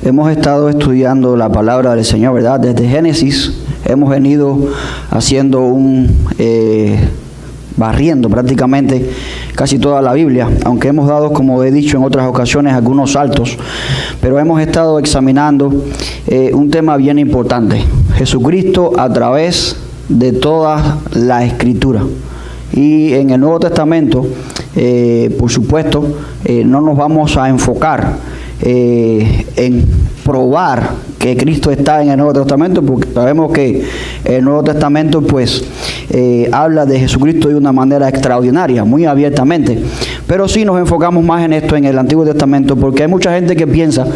Hemos estado estudiando la palabra del Señor, ¿verdad? Desde Génesis hemos venido haciendo barriendo prácticamente casi toda la Biblia, aunque hemos dado, como he dicho en otras ocasiones, algunos saltos, pero hemos estado examinando un tema bien importante: Jesucristo a través de toda la Escritura. Y en el Nuevo Testamento, por supuesto, no nos vamos a enfocar en probar que Cristo está en el Nuevo Testamento, porque sabemos que el Nuevo Testamento pues habla de Jesucristo de una manera extraordinaria, muy abiertamente, pero sí nos enfocamos más en esto en el Antiguo Testamento, porque hay mucha gente que piensa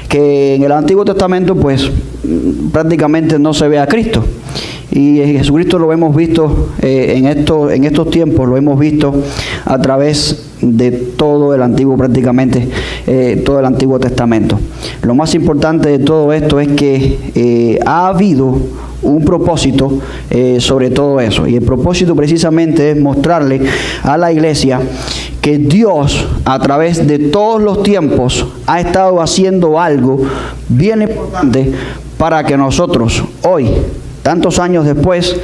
que en el Antiguo Testamento pues prácticamente no se ve a Cristo. Y Jesucristo lo hemos visto en estos tiempos, lo hemos visto a través de todo el Antiguo, prácticamente todo el Antiguo Testamento. Lo más importante de todo esto es que ha habido un propósito sobre todo eso, y el propósito precisamente es mostrarle a la iglesia que Dios a través de todos los tiempos ha estado haciendo algo bien importante para que nosotros hoy, tantos años después,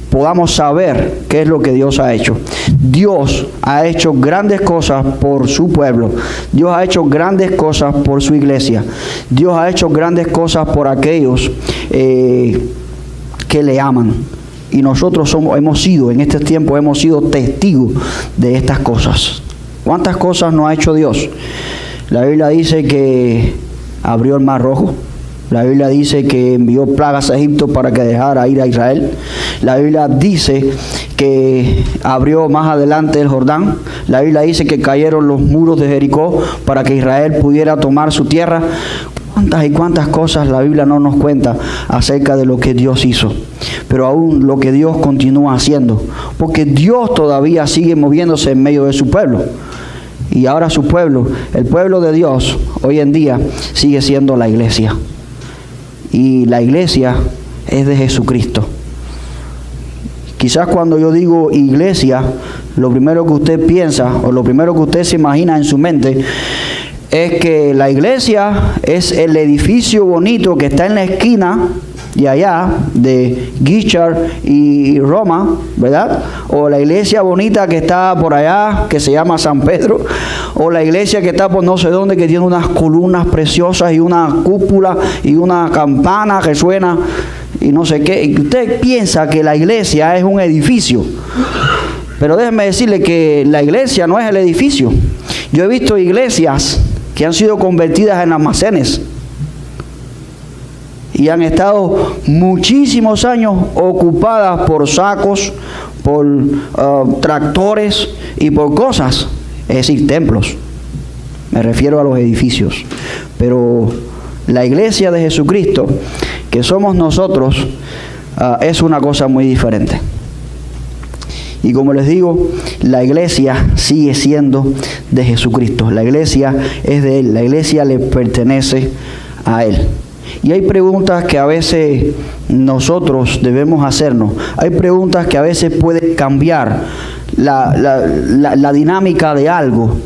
podamos saber qué es lo que Dios ha hecho. Dios ha hecho grandes cosas por su pueblo. Dios ha hecho grandes cosas por su iglesia. Dios ha hecho grandes cosas por aquellos que le aman. Y nosotros hemos sido testigos de estas cosas. ¿Cuántas cosas no ha hecho Dios? La Biblia dice que abrió el Mar Rojo. La Biblia dice que envió plagas a Egipto para que dejara ir a Israel. La Biblia dice que abrió más adelante el Jordán. La Biblia dice que cayeron los muros de Jericó para que Israel pudiera tomar su tierra. ¿Cuántas y cuántas cosas la Biblia no nos cuenta acerca de lo que Dios hizo? Pero aún lo que Dios continúa haciendo, porque Dios todavía sigue moviéndose en medio de su pueblo. Y ahora su pueblo, el pueblo de Dios, hoy en día sigue siendo la iglesia. Y la iglesia es de Jesucristo. Quizás cuando yo digo iglesia, lo primero que usted piensa o lo primero que usted se imagina en su mente es que la iglesia es el edificio bonito que está en la esquina de allá, de Guichard y Roma, ¿verdad? O la iglesia bonita que está por allá, que se llama San Pedro, o la iglesia que está por no sé dónde, que tiene unas columnas preciosas y una cúpula y una campana que suena y no sé qué. Y usted piensa que la iglesia es un edificio, pero déjeme decirle que la iglesia no es el edificio. Yo he visto iglesias que han sido convertidas en almacenes y han estado muchísimos años ocupadas por sacos, por tractores y por cosas, es decir, templos. Me refiero a los edificios. Pero la iglesia de Jesucristo, que somos nosotros, es una cosa muy diferente. Y como les digo, la iglesia sigue siendo de Jesucristo. La iglesia es de Él. La iglesia le pertenece a Él. Y hay preguntas que a veces nosotros debemos hacernos. Hay preguntas que a veces pueden cambiar la dinámica de algo,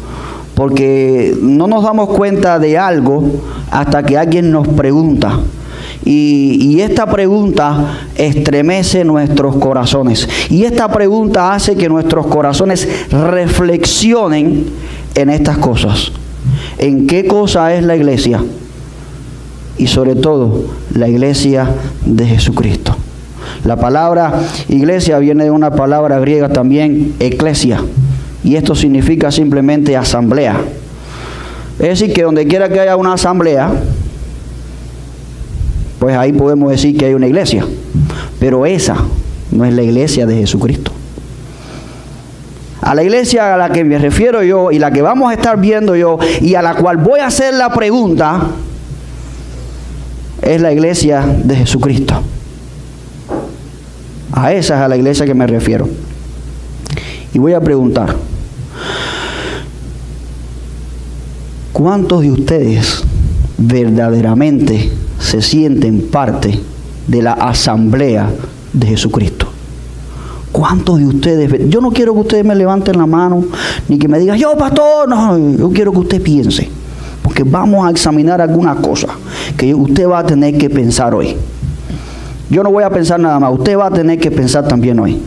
porque no nos damos cuenta de algo hasta que alguien nos pregunta. Y esta pregunta estremece nuestros corazones. Y esta pregunta hace que nuestros corazones reflexionen en estas cosas. ¿En qué cosa es la iglesia? Y sobre todo, la iglesia de Jesucristo. La palabra iglesia viene de una palabra griega también, eclesia. Y esto significa simplemente asamblea. Es decir, que donde quiera que haya una asamblea, pues ahí podemos decir que hay una iglesia. Pero esa no es la iglesia de Jesucristo. A la iglesia a la que me refiero yo y la que vamos a estar viendo yo y a la cual voy a hacer la pregunta es la iglesia de Jesucristo. A esa es a la iglesia que me refiero. Y voy a preguntar, ¿cuántos de ustedes verdaderamente se sienten parte de la asamblea de Jesucristo? ¿Cuántos de ustedes? Yo no quiero que ustedes me levanten la mano, ni que me digan, yo pastor, no, yo quiero que usted piense. Porque vamos a examinar algunas cosas que usted va a tener que pensar hoy. Yo no voy a pensar nada más, usted va a tener que pensar también hoy.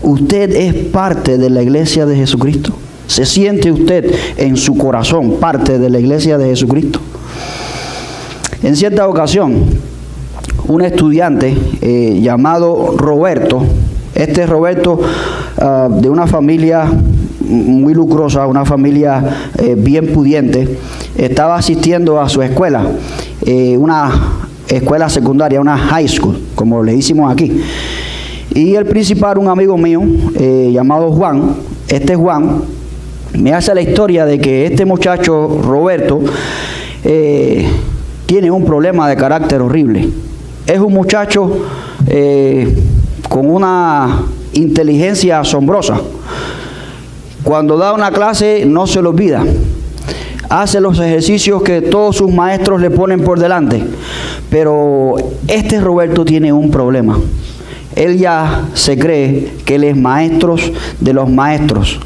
Usted es parte de la iglesia de Jesucristo. ¿Se siente usted en su corazón parte de la iglesia de Jesucristo? En cierta ocasión, un estudiante llamado Roberto, Roberto de una familia muy lucrosa, una familia bien pudiente, estaba asistiendo a su escuela, una escuela secundaria, una high school, como le hicimos aquí. Y el principal, un amigo mío llamado Juan, Juan, me hace la historia de que este muchacho Roberto tiene un problema de carácter horrible. Es un muchacho con una inteligencia asombrosa. Cuando da una clase no se lo olvida. Hace los ejercicios que todos sus maestros le ponen por delante. Pero Roberto tiene un problema. Él ya se cree que él es maestro de los maestros.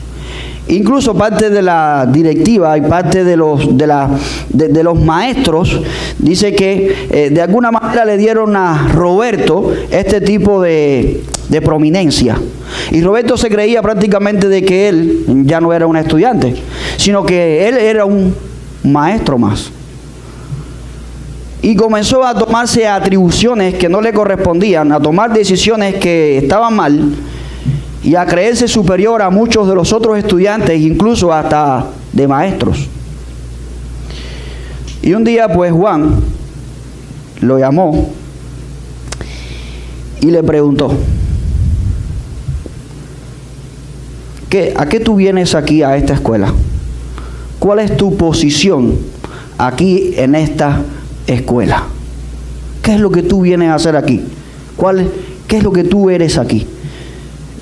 Incluso parte de la directiva y parte de los maestros dice que de alguna manera le dieron a Roberto este tipo de prominencia. Y Roberto se creía prácticamente de que él ya no era un estudiante, sino que él era un maestro más. Y comenzó a tomarse atribuciones que no le correspondían, a tomar decisiones que estaban mal, y a creerse superior a muchos de los otros estudiantes, incluso hasta de maestros. Y un día pues Juan lo llamó y le preguntó, ¿a qué tú vienes aquí a esta escuela? ¿Cuál es tu posición aquí en esta escuela? ¿Qué es lo que tú vienes a hacer aquí? ¿Qué es lo que tú eres aquí?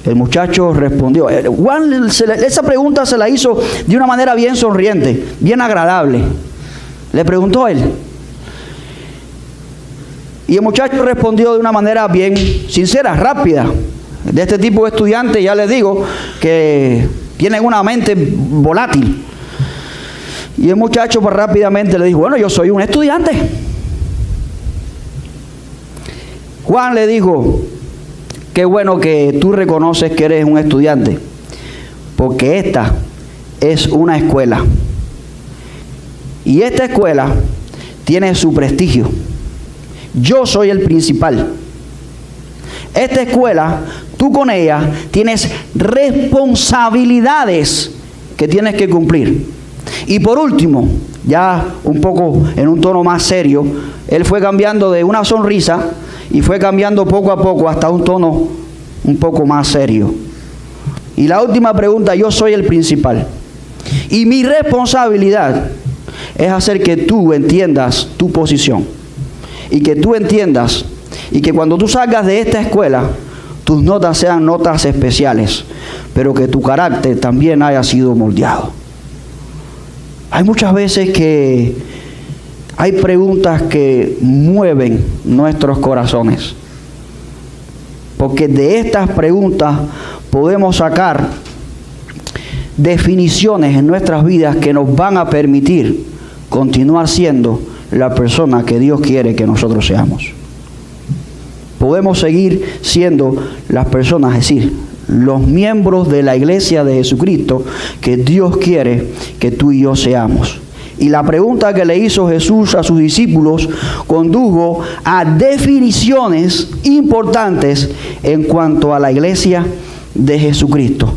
El muchacho respondió. Juan esa pregunta se la hizo de una manera bien sonriente, bien agradable. Le preguntó a él. Y el muchacho respondió de una manera bien sincera, rápida. De este tipo de estudiantes, ya les digo, que tienen una mente volátil. Y el muchacho pues rápidamente le dijo, bueno, yo soy un estudiante. Juan le dijo, qué bueno que tú reconoces que eres un estudiante, porque esta es una escuela. Y esta escuela tiene su prestigio. Yo soy el principal. Esta escuela, tú con ella tienes responsabilidades que tienes que cumplir. Y por último, ya un poco en un tono más serio, él fue cambiando de una sonrisa y fue cambiando poco a poco hasta un tono un poco más serio. Y la última pregunta, yo soy el principal. Y mi responsabilidad es hacer que tú entiendas tu posición. Y que tú entiendas, y que cuando tú salgas de esta escuela, tus notas sean notas especiales, pero que tu carácter también haya sido moldeado. Hay muchas veces que hay preguntas que mueven nuestros corazones, porque de estas preguntas podemos sacar definiciones en nuestras vidas que nos van a permitir continuar siendo la persona que Dios quiere que nosotros seamos. Podemos seguir siendo las personas, es decir, los miembros de la iglesia de Jesucristo que Dios quiere que tú y yo seamos. Y la pregunta que le hizo Jesús a sus discípulos condujo a definiciones importantes en cuanto a la iglesia de Jesucristo.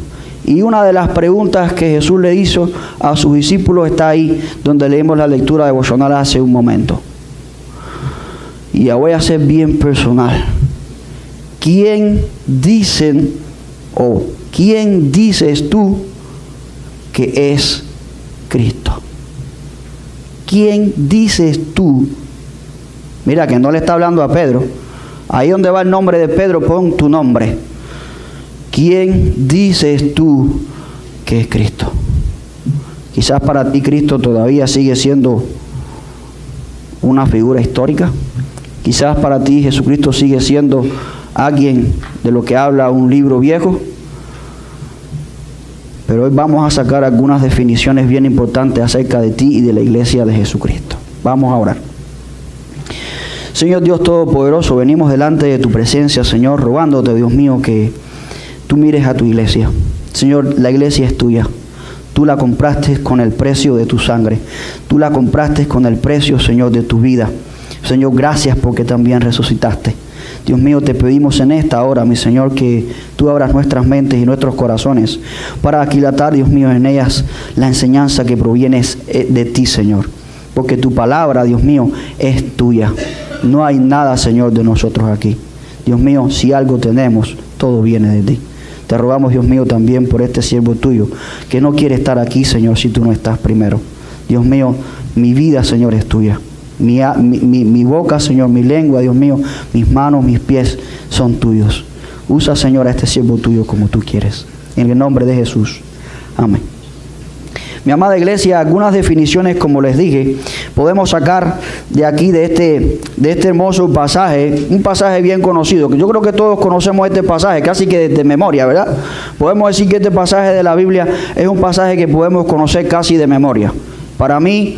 Y una de las preguntas que Jesús le hizo a sus discípulos está ahí donde leemos la lectura devocional hace un momento. Y ya voy a ser bien personal. ¿Quién dices tú que es Cristo? ¿Quién dices tú? Mira que no le está hablando a Pedro. Ahí donde va el nombre de Pedro, pon tu nombre. ¿Quién dices tú que es Cristo? Quizás para ti Cristo todavía sigue siendo una figura histórica. Quizás para ti Jesucristo sigue siendo alguien de lo que habla un libro viejo. Pero hoy vamos a sacar algunas definiciones bien importantes acerca de ti y de la iglesia de Jesucristo. Vamos a orar. Señor Dios Todopoderoso, venimos delante de tu presencia, Señor, rogándote, Dios mío, que tú mires a tu iglesia. Señor, la iglesia es tuya. Tú la compraste con el precio de tu sangre. Tú la compraste con el precio, Señor, de tu vida. Señor, gracias porque también resucitaste. Dios mío, te pedimos en esta hora, mi Señor, que tú abras nuestras mentes y nuestros corazones para aquilatar, Dios mío, en ellas la enseñanza que proviene de ti, Señor. Porque tu palabra, Dios mío, es tuya. No hay nada, Señor, de nosotros aquí. Dios mío, si algo tenemos, todo viene de ti. Te rogamos, Dios mío, también por este siervo tuyo, que no quiere estar aquí, Señor, si tú no estás primero. Dios mío, mi vida, Señor, es tuya. Mi boca, Señor, mi lengua, Dios mío, mis manos, mis pies son tuyos. Usa, Señor, a este siervo tuyo como tú quieres. En el nombre de Jesús. Amén. Mi amada iglesia, algunas definiciones, como les dije, podemos sacar de aquí, de este hermoso pasaje, un pasaje bien conocido, que yo creo que todos conocemos este pasaje, casi que de memoria, ¿verdad? Podemos decir que este pasaje de la Biblia es un pasaje que podemos conocer casi de memoria. Para mí,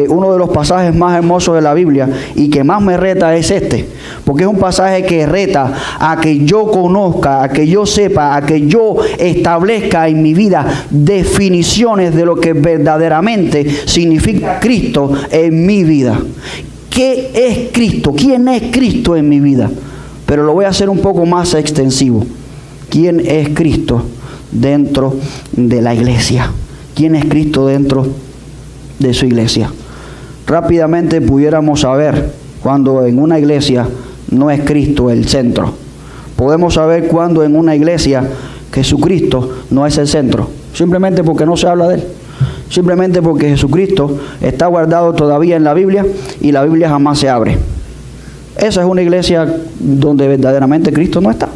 uno de los pasajes más hermosos de la Biblia y que más me reta es este, porque es un pasaje que reta a que yo conozca, a que yo sepa, a que yo establezca en mi vida definiciones de lo que verdaderamente significa Cristo en mi vida. ¿Qué es Cristo? ¿Quién es Cristo en mi vida? Pero lo voy a hacer un poco más extensivo. ¿Quién es Cristo dentro de la iglesia? ¿Quién es Cristo dentro de su iglesia? Rápidamente pudiéramos saber cuando en una iglesia no es Cristo el centro. Podemos saber cuando en una iglesia Jesucristo no es el centro, simplemente porque no se habla de él, simplemente porque Jesucristo está guardado todavía en la Biblia y la Biblia jamás se abre. Esa es una iglesia donde verdaderamente Cristo no está.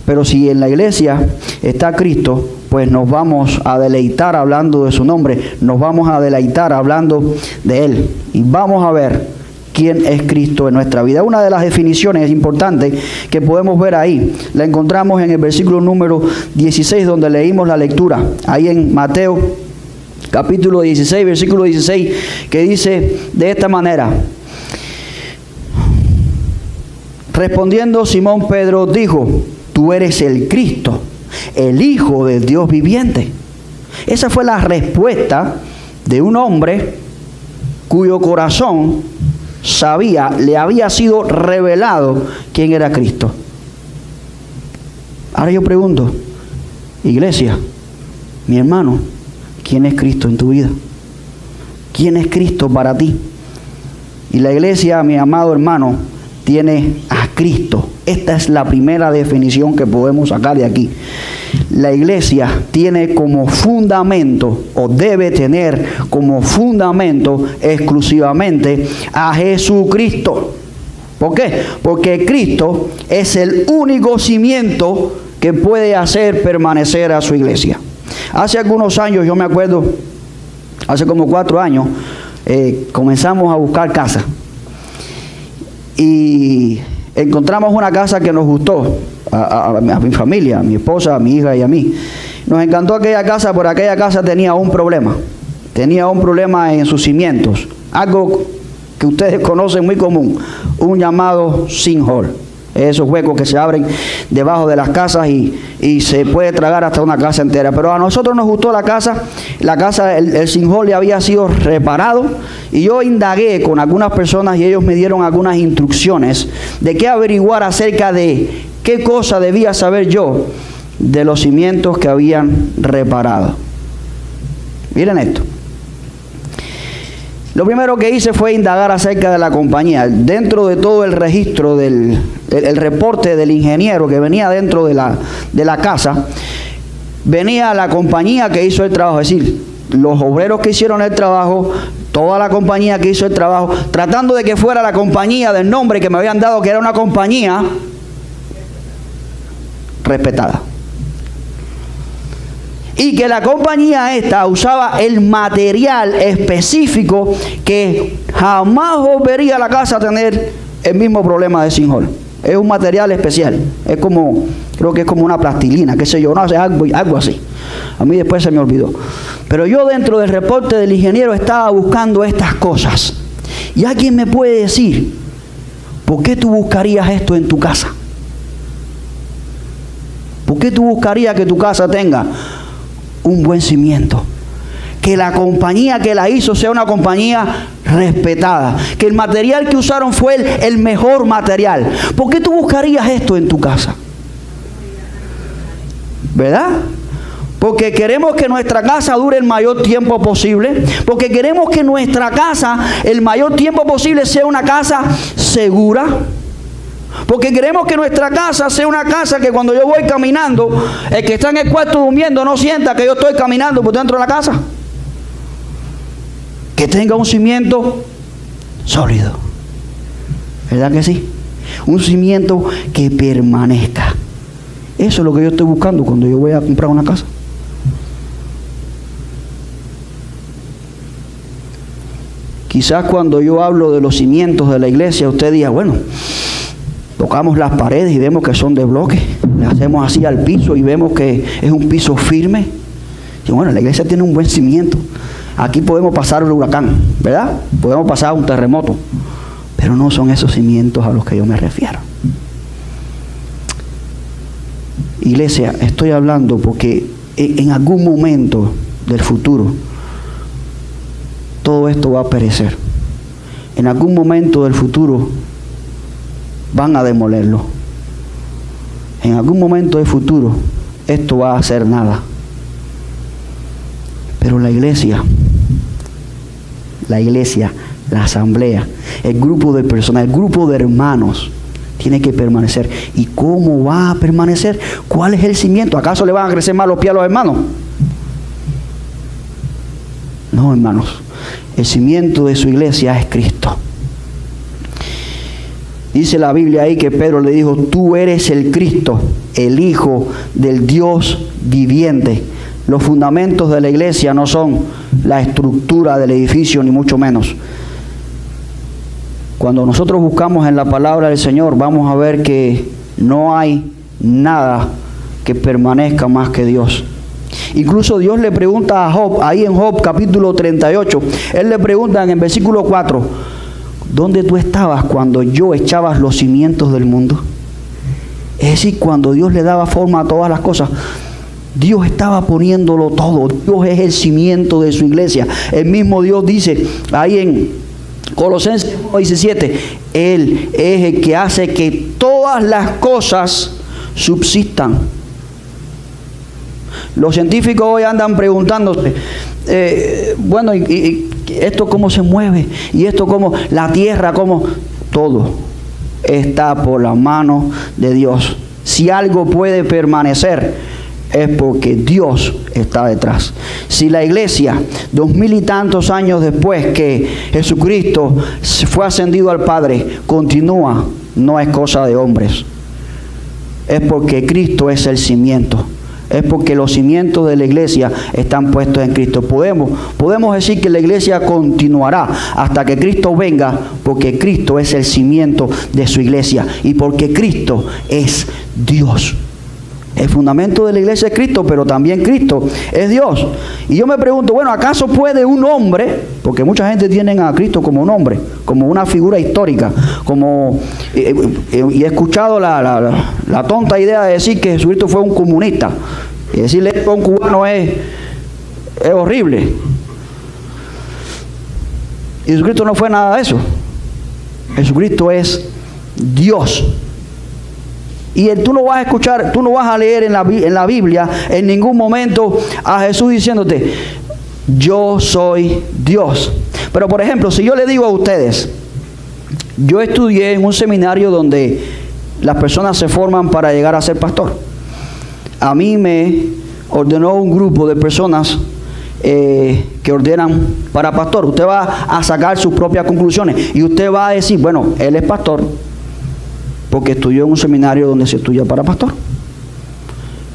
Pero si en la iglesia está Cristo, pues nos vamos a deleitar hablando de su nombre, nos vamos a deleitar hablando de Él. Y vamos a ver quién es Cristo en nuestra vida. Una de las definiciones importantes que podemos ver ahí, la encontramos en el versículo número 16, donde leímos la lectura, ahí en Mateo, capítulo 16, versículo 16, que dice de esta manera: respondiendo Simón Pedro dijo: tú eres el Cristo, el Hijo del Dios viviente. Esa fue la respuesta de un hombre cuyo corazón sabía, le había sido revelado quién era Cristo. Ahora yo pregunto, iglesia, mi hermano, ¿quién es Cristo en tu vida? ¿Quién es Cristo para ti? Y la iglesia, mi amado hermano, tiene a Cristo. Esta es la primera definición que podemos sacar de aquí. La iglesia tiene como fundamento, o debe tener como fundamento, exclusivamente a Jesucristo. ¿Por qué? Porque Cristo es el único cimiento que puede hacer permanecer a su iglesia. Hace algunos años, yo me acuerdo, hace como 4 años, comenzamos a buscar casa. Y encontramos una casa que nos gustó a mi familia, a mi esposa, a mi hija y a mí. Nos encantó aquella casa, pero aquella casa tenía un problema. Tenía un problema en sus cimientos. Algo que ustedes conocen muy común, un llamado sinkhole. Esos huecos que se abren debajo de las casas y se puede tragar hasta una casa entera. Pero a nosotros nos gustó la casa, el sinkhole había sido reparado, y yo indagué con algunas personas y ellos me dieron algunas instrucciones de qué averiguar acerca de qué cosa debía saber yo de los cimientos que habían reparado. Miren esto. Lo primero que hice fue indagar acerca de la compañía. Dentro de todo el registro el reporte del ingeniero que venía dentro de la casa, venía la compañía que hizo el trabajo, es decir, los obreros que hicieron el trabajo, toda la compañía que hizo el trabajo, tratando de que fuera la compañía del nombre que me habían dado, que era una compañía respetada. y que la compañía esta usaba el material específico que jamás volvería a la casa a tener el mismo problema de sinkhole. Es un material especial, es como, creo que es como una plastilina, qué sé yo, no, es algo así. A mí después se me olvidó. Pero yo dentro del reporte del ingeniero estaba buscando estas cosas. Y alguien me puede decir, ¿por qué tú buscarías esto en tu casa? ¿Por qué tú buscarías que tu casa tenga un buen cimiento? Que la compañía que la hizo sea una compañía respetada. Que el material que usaron fue el mejor material. ¿Por qué tú buscarías esto en tu casa? ¿Verdad? Porque queremos que nuestra casa dure el mayor tiempo posible. Porque queremos que nuestra casa, el mayor tiempo posible, sea una casa segura. Porque queremos que nuestra casa sea una casa que cuando yo voy caminando, el que está en el cuarto durmiendo no sienta que yo estoy caminando por dentro de la casa. Que tenga un cimiento sólido. ¿Verdad que sí? Un cimiento que permanezca. Eso es lo que yo estoy buscando cuando yo voy a comprar una casa. Quizás cuando yo hablo de los cimientos de la iglesia, usted diga, bueno, tocamos las paredes y vemos que son de bloque. Le hacemos así al piso y vemos que es un piso firme. Y bueno, la iglesia tiene un buen cimiento. Aquí podemos pasar un huracán, ¿verdad? Podemos pasar un terremoto. Pero no son esos cimientos a los que yo me refiero. Iglesia, estoy hablando porque en algún momento del futuro todo esto va a perecer. En algún momento del futuro van a demolerlo. En algún momento del futuro esto va a ser nada. Pero la iglesia, la asamblea, el grupo de personas, el grupo de hermanos tiene que permanecer. ¿Y cómo va a permanecer? ¿Cuál es el cimiento? ¿Acaso le van a crecer más los pies a los hermanos? No, hermanos. El cimiento de su iglesia es Cristo. Dice la Biblia ahí que Pedro le dijo, tú eres el Cristo, el Hijo del Dios viviente. Los fundamentos de la iglesia no son la estructura del edificio, ni mucho menos. Cuando nosotros buscamos en la palabra del Señor, vamos a ver que no hay nada que permanezca más que Dios. Incluso Dios le pregunta a Job, ahí en Job capítulo 38, Él le pregunta en el versículo 4, ¿dónde tú estabas cuando yo echaba los cimientos del mundo? Es decir, cuando Dios le daba forma a todas las cosas, Dios estaba poniéndolo todo. Dios es el cimiento de su iglesia. El mismo Dios dice ahí en Colosenses 17, Él es el que hace que todas las cosas subsistan. Los científicos hoy andan preguntándose, bueno, ¿y esto cómo se mueve? ¿Y esto cómo? La tierra, ¿cómo? Todo está por la mano de Dios. Si algo puede permanecer, es porque Dios está detrás. Si la iglesia, 2000 y tantos años después que Jesucristo fue ascendido al Padre, continúa, no es cosa de hombres. Es porque Cristo es el cimiento. Es porque los cimientos de la iglesia están puestos en Cristo. Podemos decir que la iglesia continuará hasta que Cristo venga, porque Cristo es el cimiento de su iglesia y porque Cristo es Dios. El fundamento de la iglesia es Cristo, pero también Cristo es Dios. Y yo me pregunto, bueno, ¿acaso puede un hombre, porque mucha gente tiene a Cristo como un hombre, como una figura histórica, y he escuchado la tonta idea de decir que Jesucristo fue un comunista, y decirle esto a un cubano es horrible. Y Jesucristo no fue nada de eso. Jesucristo es Dios. Y tú no vas a escuchar, tú no vas a leer en la Biblia en ningún momento a Jesús diciéndote, yo soy Dios. Pero por ejemplo, si yo le digo a ustedes, yo estudié en un seminario donde las personas se forman para llegar a ser pastor. A mí me ordenó un grupo de personas que ordenan para pastor. Usted va a sacar sus propias conclusiones y usted va a decir, bueno, él es pastor porque estudió en un seminario donde se estudia para pastor.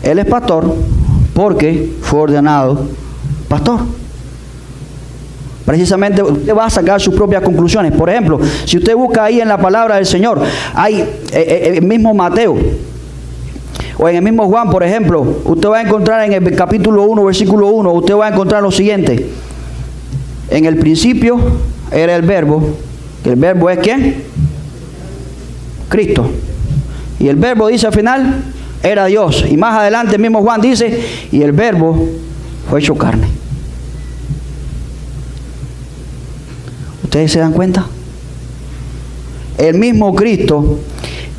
Él es pastor porque fue ordenado pastor. Precisamente usted va a sacar sus propias conclusiones. Por ejemplo, si usted busca ahí en la palabra del Señor, hay el mismo Mateo, o en el mismo Juan, por ejemplo, usted va a encontrar en el capítulo 1, versículo 1, usted va a encontrar lo siguiente: en el principio era el verbo, que el verbo es ¿quién? Cristo. Y el verbo dice al final, era Dios. Y más adelante el mismo Juan dice, y el verbo fue hecho carne. ¿Ustedes se dan cuenta? El mismo Cristo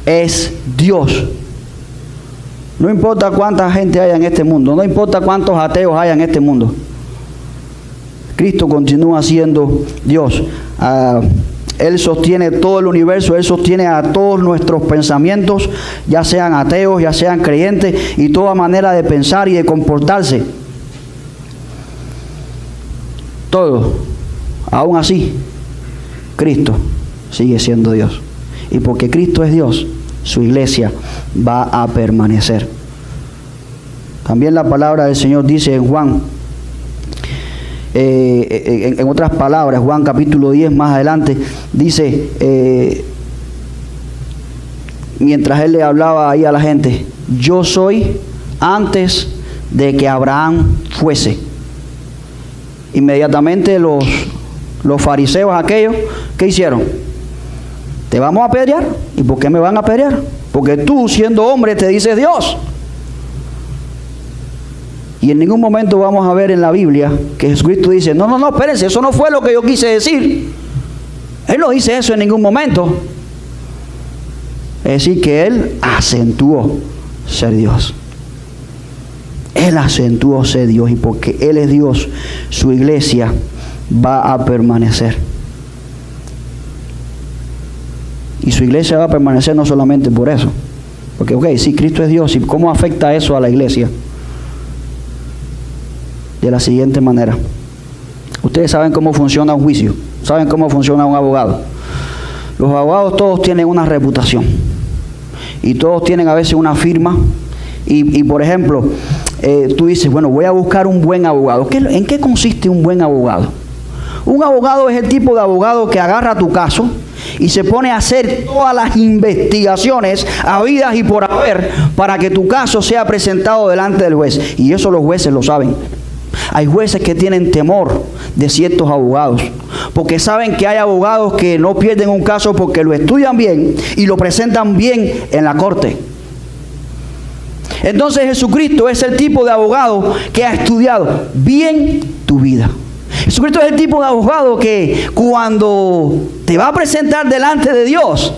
es Dios. No importa cuánta gente haya en este mundo, no importa cuántos ateos haya en este mundo, Cristo continúa siendo Dios. Él sostiene todo el universo, Él sostiene a todos nuestros pensamientos, ya sean ateos, ya sean creyentes, y toda manera de pensar y de comportarse. Todo. Aún así, Cristo sigue siendo Dios. Y porque Cristo es Dios, su iglesia va a permanecer. También la palabra del Señor dice en Juan, en otras palabras, Juan capítulo 10 más adelante, dice, mientras Él le hablaba ahí a la gente, yo soy antes de que Abraham fuese. Inmediatamente los fariseos aquellos, ¿qué hicieron? Te vamos a apedrear. ¿Y por qué me van a apedrear? Porque tú, siendo hombre, te dices Dios. Y en ningún momento vamos a ver en la Biblia que Jesucristo dice, no, espérense, eso no fue lo que yo quise decir. Él no dice eso en ningún momento. Es decir, que Él acentuó ser Dios. Él acentuó ser Dios, y porque Él es Dios, su iglesia va a permanecer. Y su iglesia va a permanecer no solamente por eso. Porque, sí, Cristo es Dios. ¿Y cómo afecta eso a la iglesia? De la siguiente manera. Ustedes saben cómo funciona un juicio. Saben cómo funciona un abogado. Los abogados todos tienen una reputación. Y todos tienen a veces una firma. Y por ejemplo, tú dices, bueno, voy a buscar un buen abogado. ¿En qué consiste un buen abogado? Un abogado es el tipo de abogado que agarra tu caso y se pone a hacer todas las investigaciones habidas y por haber para que tu caso sea presentado delante del juez. Y eso los jueces lo saben. Hay jueces que tienen temor de ciertos abogados, porque saben que hay abogados que no pierden un caso porque lo estudian bien y lo presentan bien en la corte. Entonces Jesucristo es el tipo de abogado que ha estudiado bien tu vida. Jesucristo es el tipo de abogado que cuando te va a presentar delante de Dios,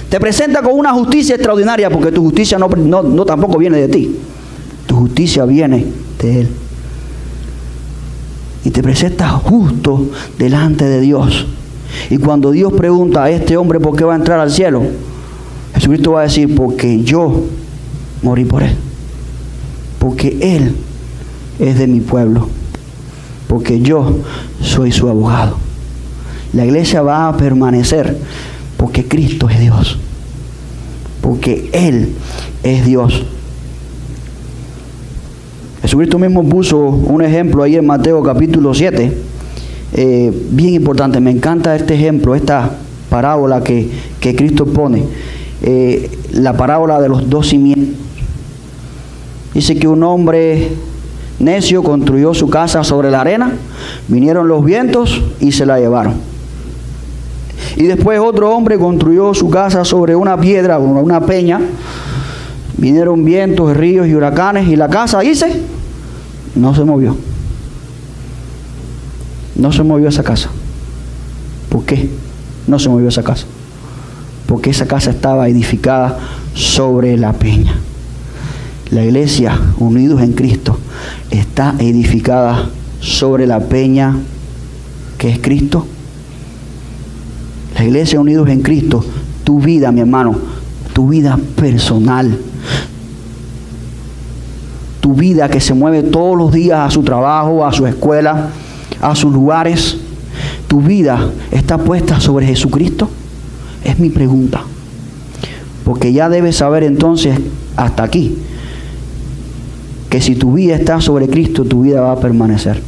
te presenta con una justicia extraordinaria, porque tu justicia no tampoco viene de ti. Tu justicia viene de Él. Y te presenta justo delante de Dios. Y cuando Dios pregunta a este hombre por qué va a entrar al cielo, Jesucristo va a decir, porque yo morí por él. Porque él es de mi pueblo. Porque yo soy su abogado. La iglesia va a permanecer porque Cristo es Dios. Porque Él es Dios. Jesucristo mismo puso un ejemplo ahí en Mateo capítulo 7. Bien importante. Me encanta este ejemplo, esta parábola que Cristo pone. La parábola de los dos cimientos. Dice que un hombre necio construyó su casa sobre la arena, vinieron los vientos y se la llevaron. Y después otro hombre construyó su casa sobre una piedra, una peña, vinieron vientos, ríos y huracanes, y la casa, dice, no se movió. No se movió esa casa. ¿Por qué no se movió esa casa? Porque esa casa estaba edificada sobre la peña. La iglesia, unidos en Cristo, está edificada sobre la peña que es Cristo. La iglesia, unidos en Cristo, tu vida, mi hermano, tu vida personal, tu vida que se mueve todos los días a su trabajo, a su escuela, a sus lugares, tu vida está puesta sobre Jesucristo. Es mi pregunta. Porque ya debes saber entonces, hasta aquí, que si tu vida está sobre Cristo, tu vida va a permanecer.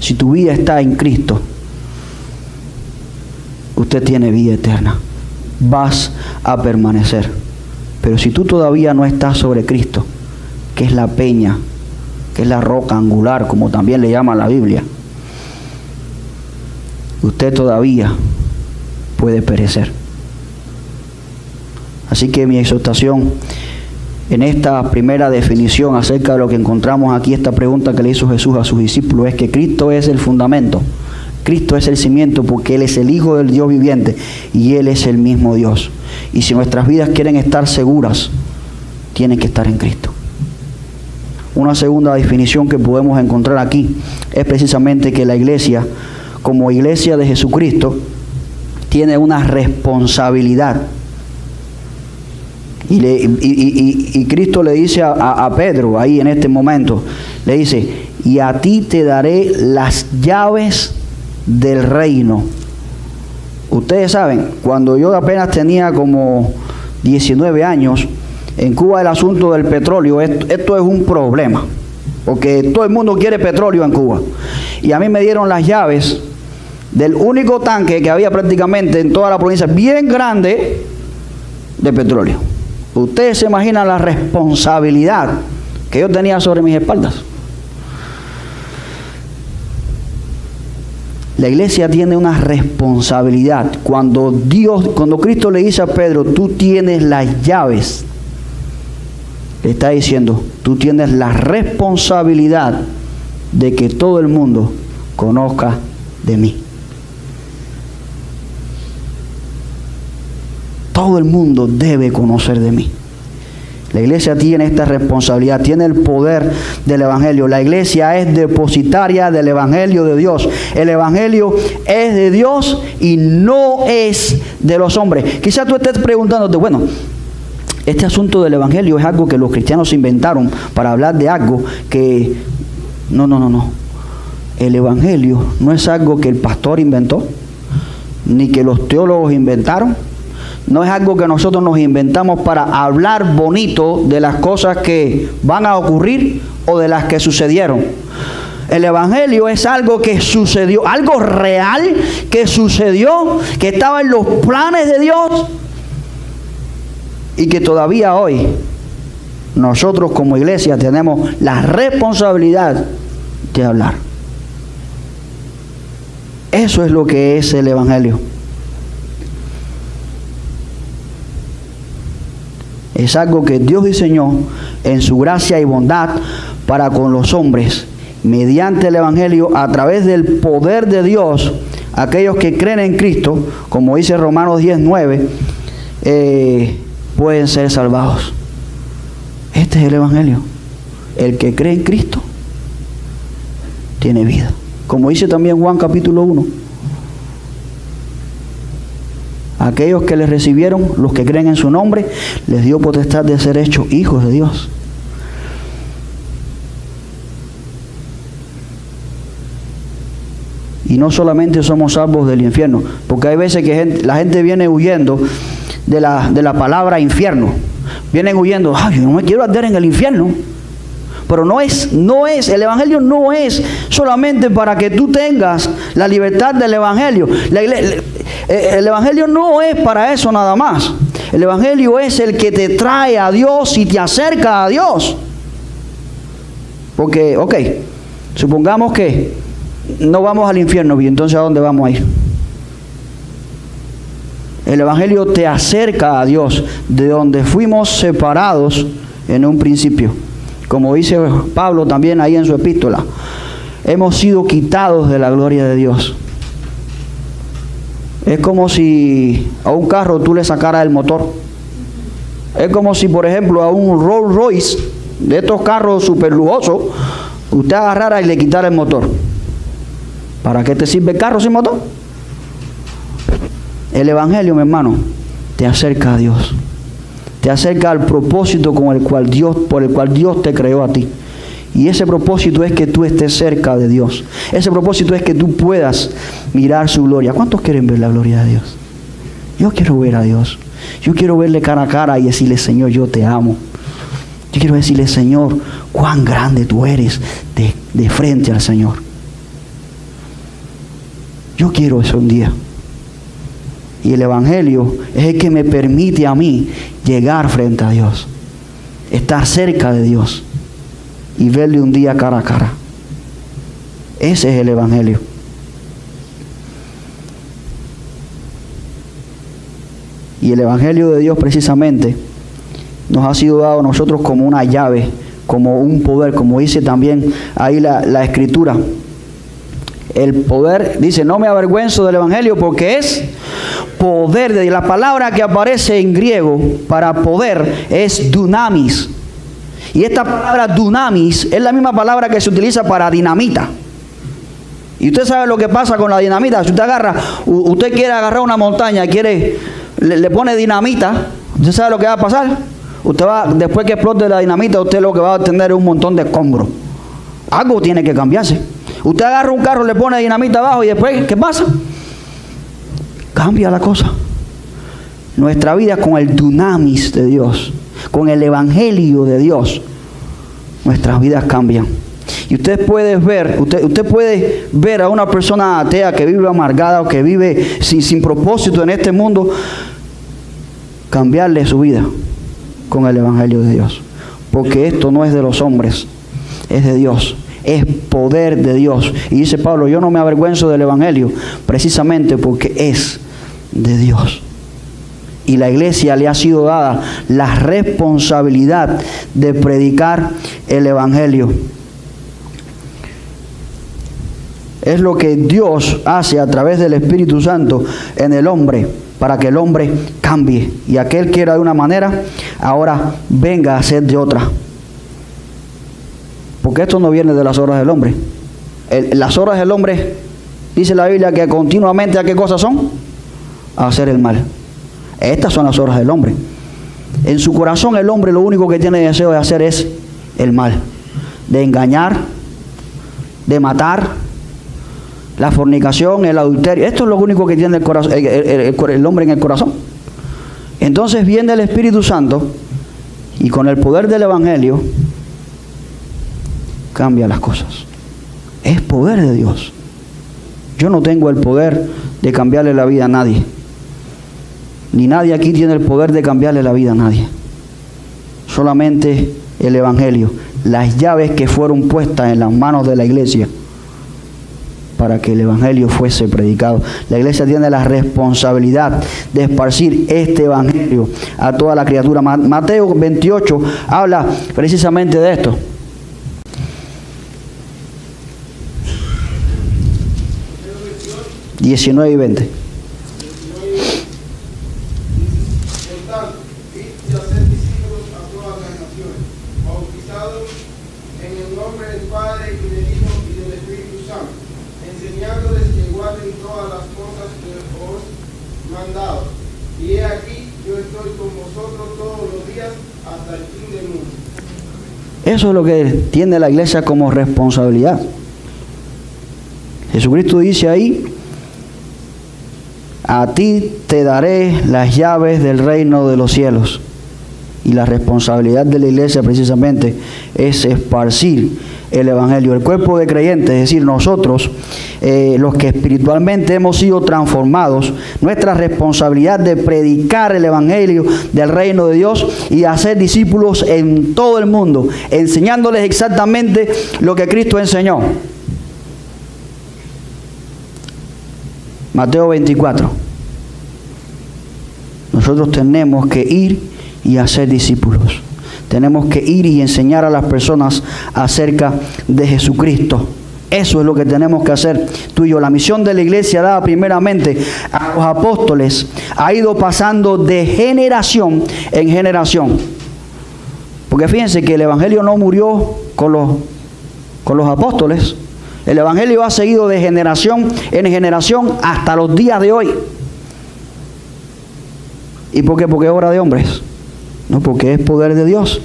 Si tu vida está en Cristo, usted tiene vida eterna. Vas a permanecer. Pero si tú todavía no estás sobre Cristo, que es la peña, que es la roca angular, como también le llama la Biblia, usted todavía puede perecer. Así que mi exhortación en esta primera definición acerca de lo que encontramos aquí, esta pregunta que le hizo Jesús a sus discípulos, es que Cristo es el fundamento, Cristo es el cimiento, porque Él es el Hijo del Dios viviente y Él es el mismo Dios. Y si nuestras vidas quieren estar seguras, tienen que estar en Cristo. Una segunda definición que podemos encontrar aquí es precisamente que la iglesia, como iglesia de Jesucristo, tiene una responsabilidad. Y Cristo le dice a Pedro ahí en este momento, le dice, y a ti te daré las llaves del reino. Ustedes saben, cuando yo apenas tenía como 19 años, en Cuba el asunto del petróleo, esto es un problema, porque todo el mundo quiere petróleo en Cuba. Y a mí me dieron las llaves del único tanque que había prácticamente en toda la provincia, bien grande, de petróleo. Ustedes se imaginan la responsabilidad que yo tenía sobre mis espaldas. La iglesia tiene una responsabilidad. Cuando Cristo le dice a Pedro, tú tienes las llaves, le está diciendo, tú tienes la responsabilidad de que todo el mundo conozca de mí. Todo el mundo debe conocer de mí. La iglesia tiene esta responsabilidad, tiene el poder del Evangelio. La iglesia es depositaria del Evangelio de Dios. El Evangelio es de Dios y no es de los hombres. Quizás tú estés preguntándote, bueno, este asunto del Evangelio es algo que los cristianos inventaron para hablar de algo que... No. El Evangelio no es algo que el pastor inventó, ni que los teólogos inventaron. No es algo que nosotros nos inventamos para hablar bonito de las cosas que van a ocurrir o de las que sucedieron. El Evangelio es algo que sucedió, algo real que sucedió, que estaba en los planes de Dios y que todavía hoy nosotros como iglesia tenemos la responsabilidad de hablar. Eso es lo que es el Evangelio. Es algo que Dios diseñó en su gracia y bondad para con los hombres. Mediante el Evangelio, a través del poder de Dios, aquellos que creen en Cristo, como dice Romanos 10:9, pueden ser salvados. Este es el Evangelio. El que cree en Cristo tiene vida. Como dice también Juan capítulo 1. Aquellos que les recibieron, los que creen en su nombre, les dio potestad de ser hechos hijos de Dios. Y no solamente somos salvos del infierno, porque hay veces que la gente viene huyendo de la palabra infierno. Vienen huyendo, yo no me quiero arder en el infierno. Pero no es, el Evangelio no es solamente para que tú tengas la libertad del Evangelio. El Evangelio no es para eso nada más. El Evangelio es el que te trae a Dios y te acerca a Dios. Porque, supongamos que no vamos al infierno, y entonces ¿a dónde vamos a ir? El Evangelio te acerca a Dios, de donde fuimos separados en un principio. Como dice Pablo también ahí en su epístola, hemos sido quitados de la gloria de Dios. Es como si a un carro tú le sacaras el motor. Es como si, por ejemplo, a un Rolls Royce, de estos carros super lujosos, usted agarrara y le quitara el motor. ¿Para qué te sirve el carro sin motor? El Evangelio, mi hermano, te acerca a Dios. Te acerca al propósito por el cual Dios te creó a ti. Y ese propósito es que tú estés cerca de Dios. Ese propósito es que tú puedas mirar su gloria. ¿Cuántos quieren ver la gloria de Dios? Yo quiero ver a Dios. Yo quiero verle cara a cara y decirle, Señor, yo te amo. Yo quiero decirle, Señor, cuán grande tú eres de frente al Señor. Yo quiero eso un día. Y el Evangelio es el que me permite a mí llegar frente a Dios, estar cerca de Dios y verle un día cara a cara. Ese es el Evangelio. Y el Evangelio de Dios precisamente nos ha sido dado a nosotros como una llave, como un poder, como dice también ahí la Escritura. El poder, dice, no me avergüenzo del Evangelio porque es poder de Dios. La palabra que aparece en griego para poder es dunamis. Y esta palabra dunamis es la misma palabra que se utiliza para dinamita. Y usted sabe lo que pasa con la dinamita. Si usted quiere agarrar una montaña, le pone dinamita, ¿usted sabe lo que va a pasar? Después que explote la dinamita, usted lo que va a tener es un montón de escombros. Algo tiene que cambiarse. Usted agarra un carro, le pone dinamita abajo y después, ¿qué pasa? Cambia la cosa. Nuestra vida con el dunamis de Dios, con el Evangelio de Dios, nuestras vidas cambian. Y usted puede ver a una persona atea que vive amargada o que vive sin propósito en este mundo, cambiarle su vida con el Evangelio de Dios. Porque esto no es de los hombres, es de Dios. Es poder de Dios. Y dice Pablo, yo no me avergüenzo del Evangelio, precisamente porque es de Dios. Y la iglesia le ha sido dada la responsabilidad de predicar el Evangelio. Es lo que Dios hace a través del Espíritu Santo en el hombre, para que el hombre cambie. Y aquel que era de una manera, ahora venga a ser de otra. Porque esto no viene de las obras del hombre. Las obras del hombre, dice la Biblia, que continuamente, ¿a qué cosas son? A hacer el mal. Estas son las obras del hombre. En su corazón el hombre lo único que tiene deseo de hacer es el mal. De engañar, de matar, la fornicación, el adulterio. Esto es lo único que tiene el hombre en el corazón. Entonces viene el Espíritu Santo y con el poder del Evangelio cambia las cosas. Es poder de Dios. Yo no tengo el poder de cambiarle la vida a nadie. Ni nadie aquí tiene el poder de cambiarle la vida a nadie. Solamente el Evangelio. Las llaves que fueron puestas en las manos de la iglesia para que el Evangelio fuese predicado. La iglesia tiene la responsabilidad de esparcir este Evangelio a toda la criatura. Mateo 28 habla precisamente de esto. ...19 y 20. Y he aquí, yo estoy con vosotros todos los días hasta el fin del mundo. Eso es lo que tiene la iglesia como responsabilidad. Jesucristo dice ahí, a ti te daré las llaves del reino de los cielos. Y la responsabilidad de la iglesia precisamente es esparcir el Evangelio. El cuerpo de creyentes, es decir, nosotros, los que espiritualmente hemos sido transformados, nuestra responsabilidad de predicar el Evangelio del reino de Dios y hacer discípulos en todo el mundo, enseñándoles exactamente lo que Cristo enseñó. Mateo 24. Nosotros tenemos que ir y hacer discípulos. Tenemos que ir y enseñar a las personas acerca de Jesucristo. Eso es lo que tenemos que hacer tú y yo. La misión de la iglesia dada primeramente a los apóstoles ha ido pasando de generación en generación. Porque fíjense que el Evangelio no murió con los apóstoles. El Evangelio ha seguido de generación en generación hasta los días de hoy. ¿Y por qué? Porque es obra de hombres. No, porque es poder de Dios.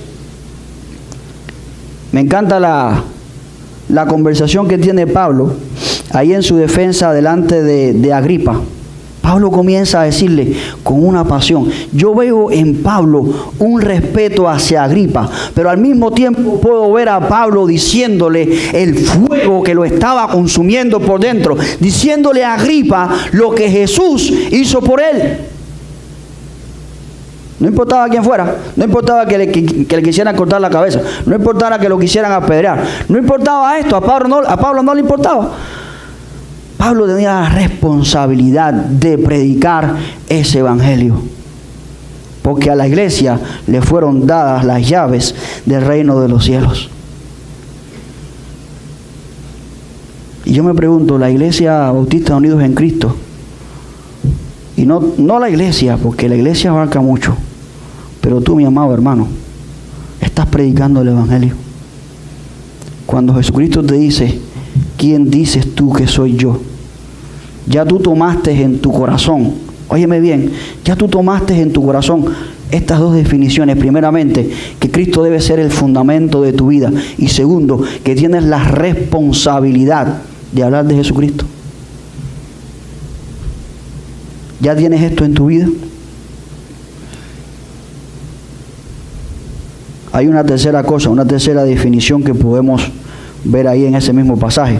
Me encanta la conversación que tiene Pablo ahí en su defensa delante de Agripa. Pablo comienza a decirle con una pasión. Yo veo en Pablo un respeto hacia Agripa, pero al mismo tiempo puedo ver a Pablo diciéndole el fuego que lo estaba consumiendo por dentro, diciéndole a Agripa lo que Jesús hizo por él. No importaba quién fuera, no importaba que le quisieran cortar la cabeza, no importaba que lo quisieran apedrear, no importaba esto, a Pablo no le importaba. Pablo tenía la responsabilidad de predicar ese evangelio, porque a la iglesia le fueron dadas las llaves del reino de los cielos. Y yo me pregunto, la iglesia Bautista Unidos en Cristo, y no la iglesia, porque la iglesia abarca mucho, pero tú, mi amado hermano, estás predicando el evangelio. Cuando Jesucristo te dice, ¿quién dices tú que soy yo? Ya tú tomaste en tu corazón, óyeme bien, ya tú tomaste en tu corazón estas dos definiciones. Primeramente, que Cristo debe ser el fundamento de tu vida. Y segundo, que tienes la responsabilidad de hablar de Jesucristo. ¿Ya tienes esto en tu vida? Hay una tercera cosa, una tercera definición que podemos ver ahí en ese mismo pasaje.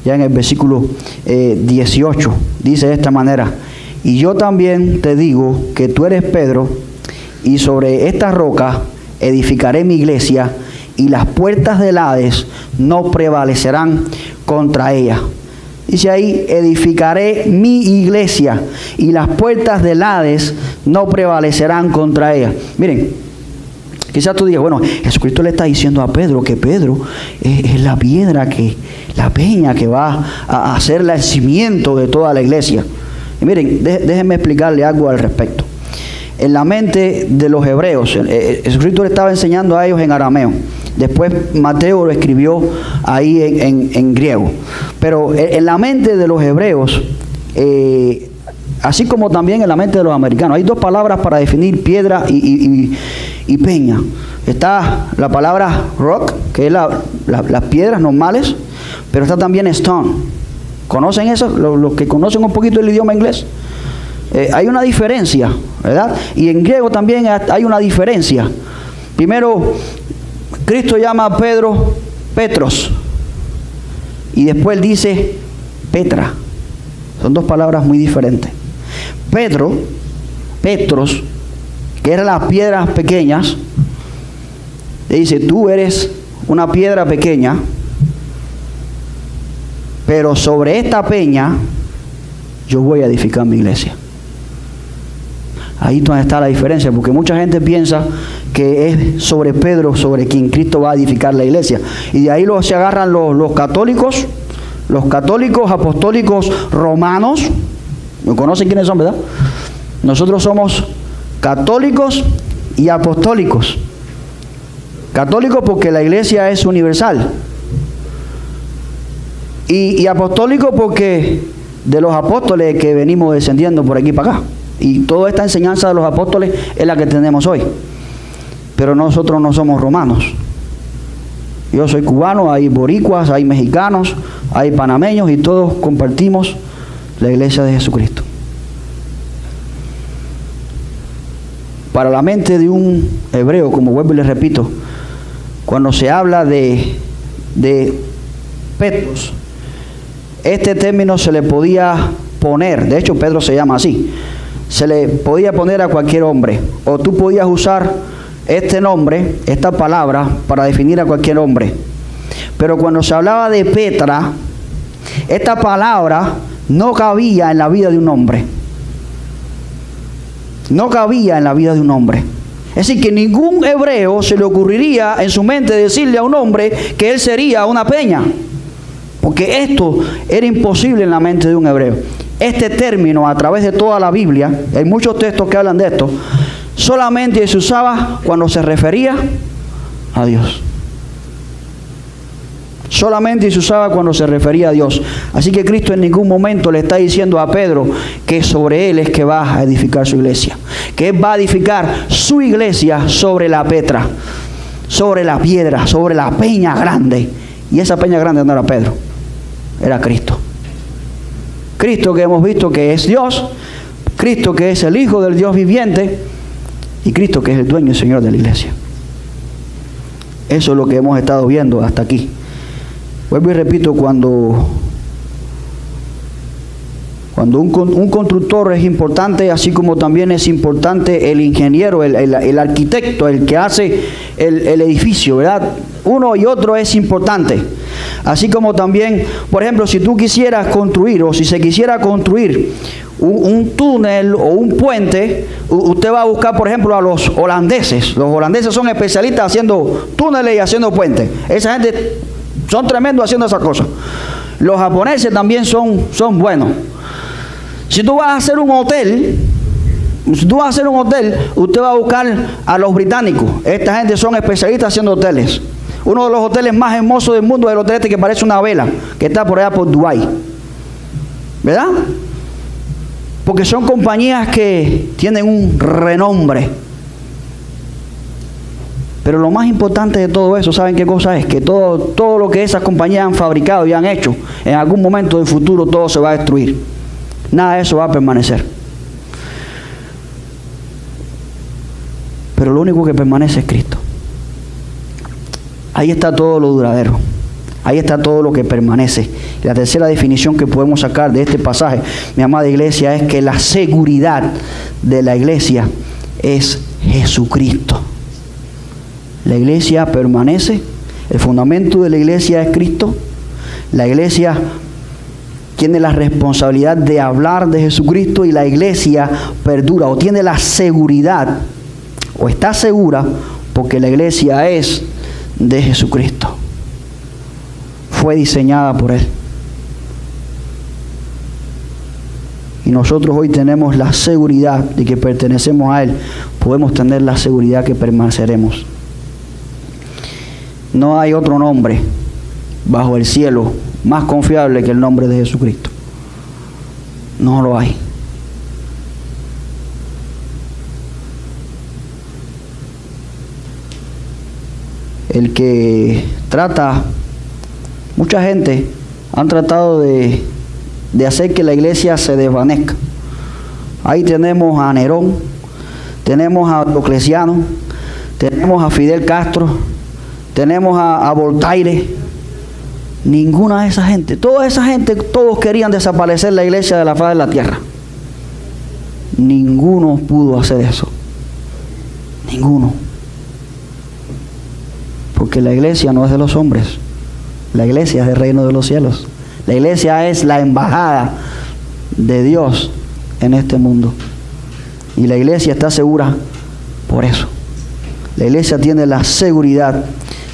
Ya en el versículo 18, dice de esta manera: y yo también te digo que tú eres Pedro, y sobre esta roca edificaré mi iglesia, y las puertas del Hades no prevalecerán contra ella. Dice ahí, edificaré mi iglesia, y las puertas del Hades no prevalecerán contra ella. Miren, quizás tú digas, bueno, Jesucristo le está diciendo a Pedro que Pedro es la piedra, la peña que va a hacer el cimiento de toda la iglesia. Y miren, déjenme explicarle algo al respecto. En la mente de los hebreos, Jesucristo le estaba enseñando a ellos en arameo. Después Mateo lo escribió ahí en griego. Pero en la mente de los hebreos, así como también en la mente de los americanos, hay dos palabras para definir piedra y peña. Está la palabra rock, que es las piedras normales, pero está también stone. ¿Conocen eso? Los que conocen un poquito el idioma inglés. Hay una diferencia, ¿verdad? Y en griego también hay una diferencia. Primero, Cristo llama a Pedro Petros, y después dice Petra. Son dos palabras muy diferentes. Petros, que eran las piedras pequeñas, le dice, tú eres una piedra pequeña, pero sobre esta peña yo voy a edificar mi iglesia. Ahí es donde está la diferencia, porque mucha gente piensa que es sobre Pedro, sobre quien Cristo va a edificar la iglesia. Y de ahí se agarran los católicos apostólicos romanos. ¿Me conocen quiénes son, verdad? Nosotros somos católicos y apostólicos. Católicos porque la iglesia es universal. Y apostólico porque de los apóstoles que venimos descendiendo por aquí para acá. Y toda esta enseñanza de los apóstoles es la que tenemos hoy. Pero nosotros no somos romanos. Yo soy cubano, hay boricuas, hay mexicanos, hay panameños, y todos compartimos la iglesia de Jesucristo. Para la mente de un hebreo, como vuelvo y les repito, cuando se habla de Petros, este término se le podía poner, de hecho Pedro se llama así, se le podía poner a cualquier hombre, o tú podías usar este nombre, esta palabra, para definir a cualquier hombre. Pero cuando se hablaba de Petra, esta palabra no cabía en la vida de un hombre. No cabía en la vida de un hombre. Es decir, que ningún hebreo se le ocurriría en su mente decirle a un hombre que él sería una peña, porque esto era imposible en la mente de un hebreo. Este término, a través de toda la Biblia, hay muchos textos que hablan de esto, solamente se usaba cuando se refería a Dios. Solamente se usaba cuando se refería a Dios. Así que Cristo en ningún momento le está diciendo a Pedro que sobre él es que va a edificar su iglesia, que él va a edificar su iglesia sobre la Petra, sobre la piedra, sobre la peña grande. Y esa peña grande no era Pedro, era Cristo. Cristo, que hemos visto que es Dios, Cristo que es el Hijo del Dios viviente y Cristo que es el dueño y Señor de la iglesia. Eso es lo que hemos estado viendo hasta aquí. Vuelvo y repito, cuando un constructor es importante, así como también es importante el ingeniero, el arquitecto, el que hace el edificio, ¿verdad? Uno y otro es importante. Así como también, por ejemplo, si tú quisieras construir o si se quisiera construir un túnel o un puente, usted va a buscar, por ejemplo, a los holandeses. Los holandeses son especialistas haciendo túneles y haciendo puentes. Esa gente son tremendos haciendo esas cosas. Los japoneses también son buenos. Si tú vas a hacer un hotel, usted va a buscar a los británicos. Esta gente son especialistas haciendo hoteles. Uno de los hoteles más hermosos del mundo es el hotel este que parece una vela, que está por allá por Dubái. ¿Verdad? Porque son compañías que tienen un renombre. Pero lo más importante de todo eso, ¿saben qué cosa es? Que todo lo que esas compañías han fabricado y han hecho, en algún momento del futuro todo se va a destruir. Nada de eso va a permanecer. Pero lo único que permanece es Cristo. Ahí está todo lo duradero. Ahí está todo lo que permanece. Y la tercera definición que podemos sacar de este pasaje, mi amada iglesia, es que la seguridad de la iglesia es Jesucristo. La iglesia permanece. El fundamento de la iglesia es Cristo. La iglesia tiene la responsabilidad de hablar de Jesucristo y la iglesia perdura o tiene la seguridad o está segura porque la iglesia es de Jesucristo. Fue diseñada por Él. Y nosotros hoy tenemos la seguridad de que pertenecemos a Él. Podemos tener la seguridad que permaneceremos. No hay otro nombre bajo el cielo más confiable que el nombre de Jesucristo. No lo hay. El que trata, mucha gente han tratado de hacer que la iglesia se desvanezca. Ahí tenemos a Nerón, tenemos a Diocleciano, tenemos a Fidel Castro, tenemos a Voltaire. Ninguna de esa gente, toda esa gente, todos querían desaparecer la iglesia de la faz de la tierra. Ninguno pudo hacer eso. Ninguno. Porque la iglesia no es de los hombres. La iglesia es del reino de los cielos. La iglesia es la embajada de Dios en este mundo. Y la iglesia está segura por eso. La iglesia tiene la seguridad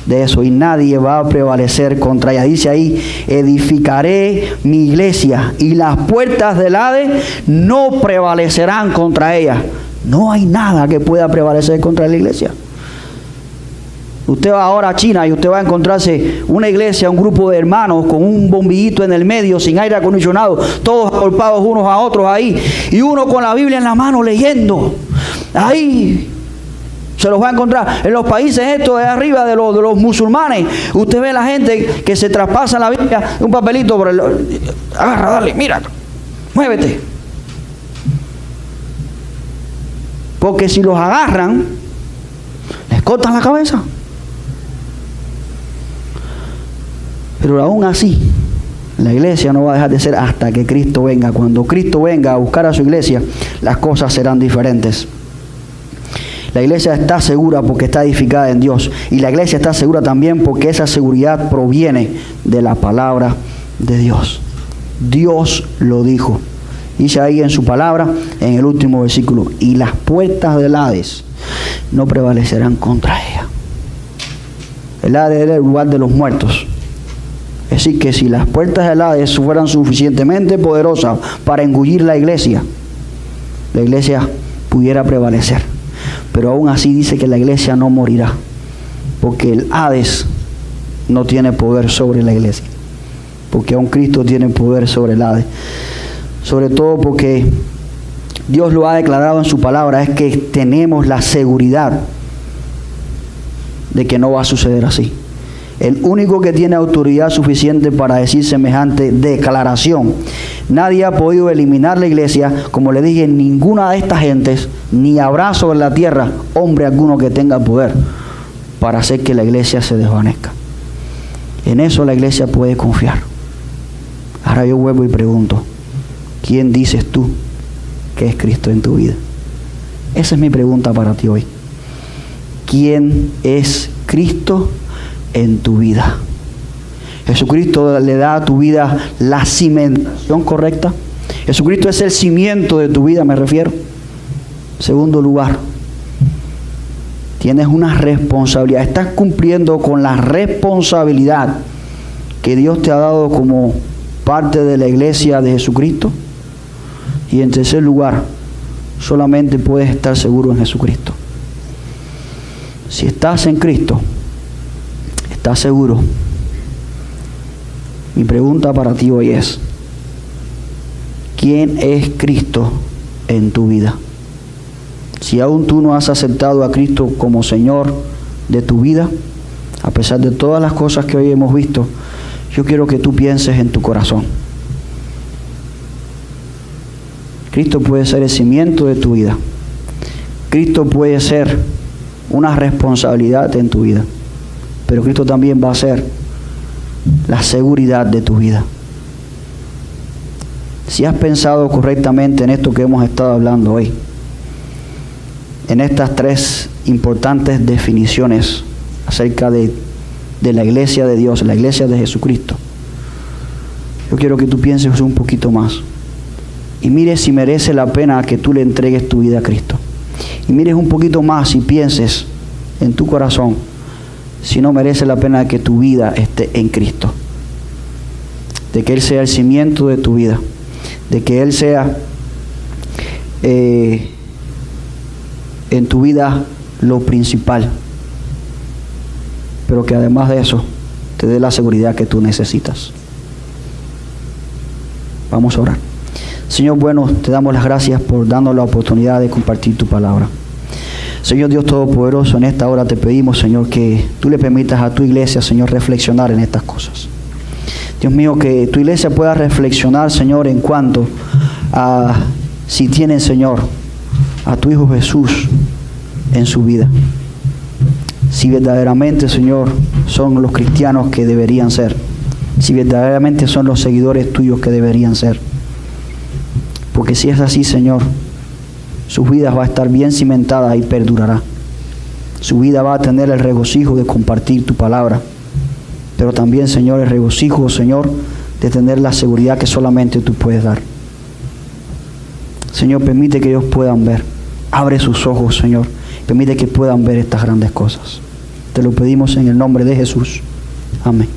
de eso y nadie va a prevalecer contra ella. Dice ahí, edificaré mi iglesia y las puertas del Hades no prevalecerán contra ella. No hay nada que pueda prevalecer contra la iglesia. Usted va ahora a China y usted va a encontrarse una iglesia, un grupo de hermanos con un bombillito en el medio, sin aire acondicionado, todos agolpados unos a otros ahí, y uno con la Biblia en la mano leyendo. Ahí se los va a encontrar. En los países estos de arriba de los musulmanes, usted ve a la gente que se traspasa la Biblia, un papelito por el... Agarra, dale, mira, muévete. Porque si los agarran, les cortan la cabeza. Pero aún así, la iglesia no va a dejar de ser hasta que Cristo venga. Cuando Cristo venga a buscar a su iglesia, las cosas serán diferentes. La iglesia está segura porque está edificada en Dios. Y la iglesia está segura también porque esa seguridad proviene de la palabra de Dios. Dios lo dijo. Dice ahí en su palabra, en el último versículo, y las puertas del Hades no prevalecerán contra ella. El Hades era el lugar de los muertos. Es decir, que si las puertas del Hades fueran suficientemente poderosas para engullir la iglesia pudiera prevalecer. Pero aún así dice que la iglesia no morirá, porque el Hades no tiene poder sobre la iglesia, porque aún Cristo tiene poder sobre el Hades. Sobre todo porque Dios lo ha declarado en su palabra, es que tenemos la seguridad de que no va a suceder así. el único que tiene autoridad suficiente para decir semejante declaración. Nadie ha podido eliminar la iglesia, como le dije, ninguna de estas gentes, ni habrá sobre la tierra hombre alguno que tenga poder para hacer que la iglesia se desvanezca. En eso la iglesia puede confiar. Ahora yo vuelvo y pregunto, ¿quién dices tú que es Cristo en tu vida? Esa es mi pregunta para ti hoy. ¿Quién es Cristo en tu vida? Jesucristo le da a tu vida la cimentación correcta. Jesucristo es el cimiento de tu vida, me refiero. Segundo lugar, tienes una responsabilidad. Estás cumpliendo con la responsabilidad que Dios te ha dado como parte de la iglesia de Jesucristo. Y en tercer lugar, solamente puedes estar seguro en Jesucristo. Si estás en Cristo, estás seguro. Mi pregunta para ti hoy es, ¿quién es Cristo en tu vida? Si aún tú no has aceptado a Cristo como Señor de tu vida, a pesar de todas las cosas que hoy hemos visto, yo quiero que tú pienses en tu corazón. Cristo puede ser el cimiento de tu vida. Cristo puede ser una responsabilidad en tu vida. Pero Cristo también va a ser la seguridad de tu vida. Si has pensado correctamente en esto que hemos estado hablando hoy, en estas tres importantes definiciones acerca de la iglesia de Dios, la iglesia de Jesucristo, yo quiero que tú pienses un poquito más y mires si merece la pena que tú le entregues tu vida a Cristo. Y mires un poquito más y pienses en tu corazón si no merece la pena que tu vida esté en Cristo, de que Él sea el cimiento de tu vida, de que Él sea en tu vida lo principal, pero que además de eso te dé la seguridad que tú necesitas. Vamos a orar. Señor bueno, te damos las gracias por darnos la oportunidad de compartir tu palabra. Señor Dios Todopoderoso, en esta hora te pedimos, Señor, que tú le permitas a tu iglesia, Señor, reflexionar en estas cosas. Dios mío, que tu iglesia pueda reflexionar, Señor, en cuanto a si tienen, Señor, a tu Hijo Jesús en su vida. Si verdaderamente, Señor, son los cristianos que deberían ser. Si verdaderamente son los seguidores tuyos que deberían ser. Porque si es así, Señor, sus vidas va a estar bien cimentadas y perdurará. Su vida va a tener el regocijo de compartir tu palabra. Pero también, Señor, el regocijo, Señor, de tener la seguridad que solamente tú puedes dar. Señor, permite que ellos puedan ver. Abre sus ojos, Señor. Permite que puedan ver estas grandes cosas. Te lo pedimos en el nombre de Jesús. Amén.